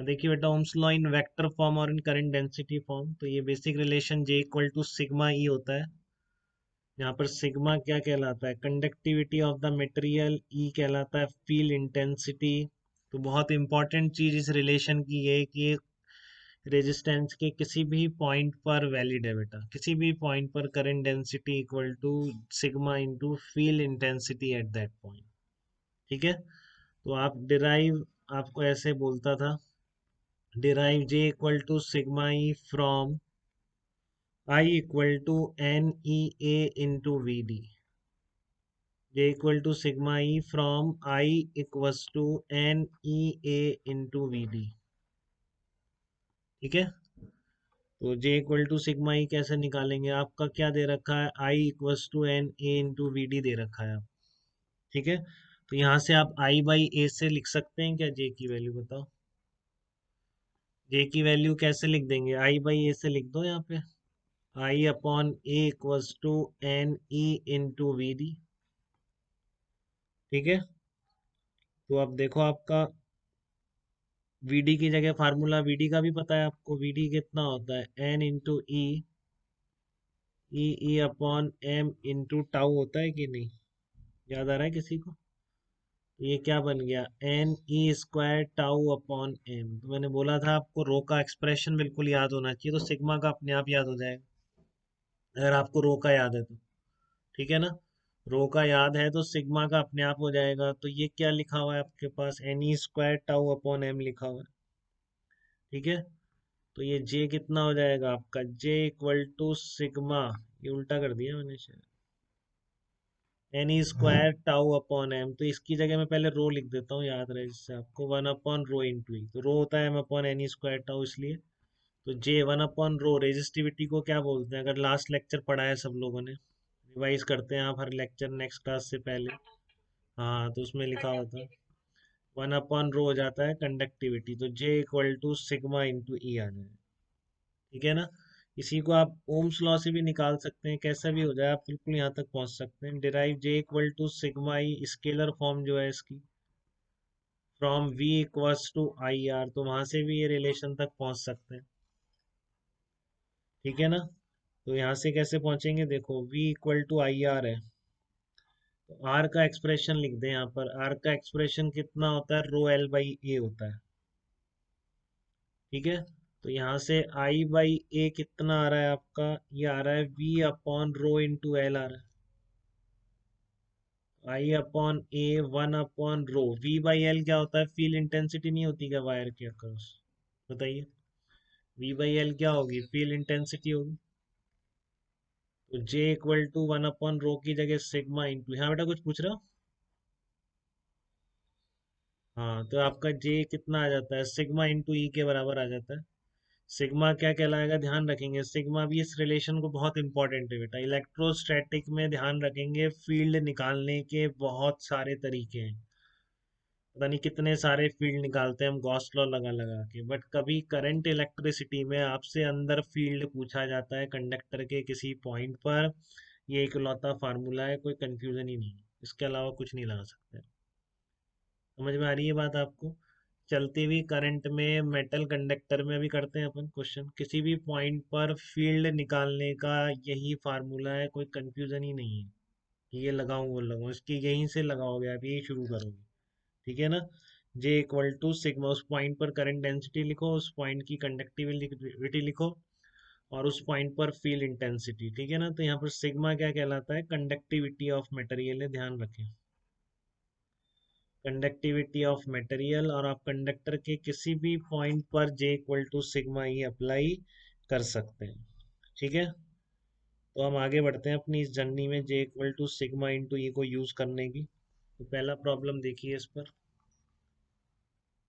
देखिए बेटा, Ohm's law in vector form और इन करंट डेंसिटी फॉर्म, तो ये basic relation J equal to sigma E होता है। यहाँ पर सिग्मा क्या कहलाता है? Conductivity of the material, E कहलाता है फील्ड इंटेंसिटी। तो बहुत इंपॉर्टेंट चीज इस रिलेशन की ये है कि रेजिस्टेंस के किसी भी पॉइंट पर वैलिड है बेटा, किसी भी पॉइंट पर current density equal to sigma into field intensity at that point. ठीक है, तो आप डिराइव, आपको ऐसे बोलता था, derive J equal to sigma E from I equal to N E A into V D. J equal to sigma E from I equals to N E A into V D. ठीक है, तो J equal to sigma E कैसे निकालेंगे? आपका क्या दे रखा है? I equals to N A into V D दे रखा है आप। ठीक है, तो यहाँ से आप I बाई ए से लिख सकते हैं क्या J की वैल्यू? बताओ, J की वैल्यू कैसे लिख देंगे? I बाई ए से लिख दो यहाँ पे, I upon A equals to N E into V D. ठीक है, तो अब देखो, आपका वीडी की जगह फार्मूला वीडी का भी पता है आपको, वीडी कितना होता है? N into E, E upon M into tau होता है कि नहीं? याद आ रहा है किसी को? तो ये क्या बन गया? N E square tau upon M. तो मैंने बोला था आपको रो का एक्सप्रेशन बिल्कुल याद होना चाहिए, तो सिग्मा का अपने आप याद हो जाएगा अगर आपको रो का याद है तो। ठीक है ना, रो का याद है तो सिग्मा का अपने आप हो जाएगा। तो ये क्या लिखा हुआ है आपके पास? N E square tau upon M लिखा हुआ है। ठीक है, तो ये J कितना हो जाएगा आपका? J इक्वल टू सिग्मा, ये उल्टा कर दिया मैंने शायद, N E square tau upon M. तो इसकी जगह मैं पहले रो लिख देता हूँ, याद रहे जिससे आपको, one upon rho into E. तो रो होता है M upon N E square tau, इसलिए तो J one upon rho. Resistivity को क्या बोलते हैं? अगर लास्ट लेक्चर पढ़ा है सब लोगों ने, रिवाइज करते हैं आप हर लेक्चर नेक्स्ट क्लास से पहले। हाँ, तो उसमें लिखा होता है वन अपॉन रो हो जाता है कंडक्टिविटी, तो J equal to sigma into E आ जाए। ठीक है ना, इसी को आप ओम्स लॉ से भी निकाल सकते हैं, कैसा भी हो जाए आप बिल्कुल यहाँ तक पहुंच सकते हैं। Derive J equal to sigma E, scalar form जो है इसकी, from V equals to I R, तो वहां से भी ये रिलेशन तक पहुंच सकते हैं। ठीक है ना, तो यहाँ से कैसे पहुंचेंगे? देखो, V equal to I R है, तो R का एक्सप्रेशन लिख दें यहाँ पर। R का एक्सप्रेशन कितना होता है? रो एल बाई ए होता है। ठीक है, तो यहाँ से I बाई ए कितना आ रहा है आपका? ये आ रहा है V upon rho into L आ रहा है। I upon A one upon rho. V by L क्या होता है? फील्ड इंटेंसिटी नहीं होती क्या वायर के अक्रॉस? बताइए, वी बाई एल क्या होगी? फील्ड इंटेंसिटी होगी। तो J equal to one upon rho की जगह सिग्मा इंटू, हाँ बेटा कुछ पूछ रहा हो? हाँ, तो आपका जे कितना आ जाता है? सिग्मा इंटू ई के बराबर आ जाता है। सिग्मा क्या कहलाएगा? ध्यान रखेंगे, सिग्मा भी इस रिलेशन को बहुत इंपॉर्टेंट है बेटा। इलेक्ट्रोस्टैटिक में ध्यान रखेंगे, फील्ड निकालने के बहुत सारे तरीके हैं। पता नहीं कितने सारे फील्ड निकालते हैं हम गॉस लॉ लगा लगा के, बट कभी करंट इलेक्ट्रिसिटी में आपसे अंदर फील्ड पूछा जाता है कंडक्टर के किसी पॉइंट पर, ये इकलौता फार्मूला है, कोई कंफ्यूजन ही नहीं, इसके अलावा कुछ नहीं लगा सकते। समझ में आ रही है बात आपको? चलती हुई करंट में, मेटल कंडक्टर में भी करते हैं अपन क्वेश्चन, किसी भी पॉइंट पर फील्ड निकालने का यही फार्मूला है, कोई कंफ्यूजन ही नहीं है कि ये लगाऊं वो लगाऊं, इसकी यहीं से लगाओगे आप, यही शुरू करोगे। ठीक है ना, J इक्वल टू सिग्मा, उस पॉइंट पर करंट डेंसिटी लिखो, उस पॉइंट की कंडक्टिविटी लिखो, और उस पॉइंट पर फील्ड इंटेंसिटी। ठीक है ना, तो यहाँ पर सिग्मा क्या कहलाता है? कंडक्टिविटी ऑफ मटेरियल है, ध्यान रखें, कंडक्टिविटी ऑफ मटेरियल। और आप कंडक्टर के किसी भी पॉइंट पर J equal to sigma E apply कर सकते हैं। ठीक है, तो हम आगे बढ़ते हैं अपनी इस जर्नी में J equal to sigma into E को यूज करने की। तो पहला प्रॉब्लम देखिए इस पर,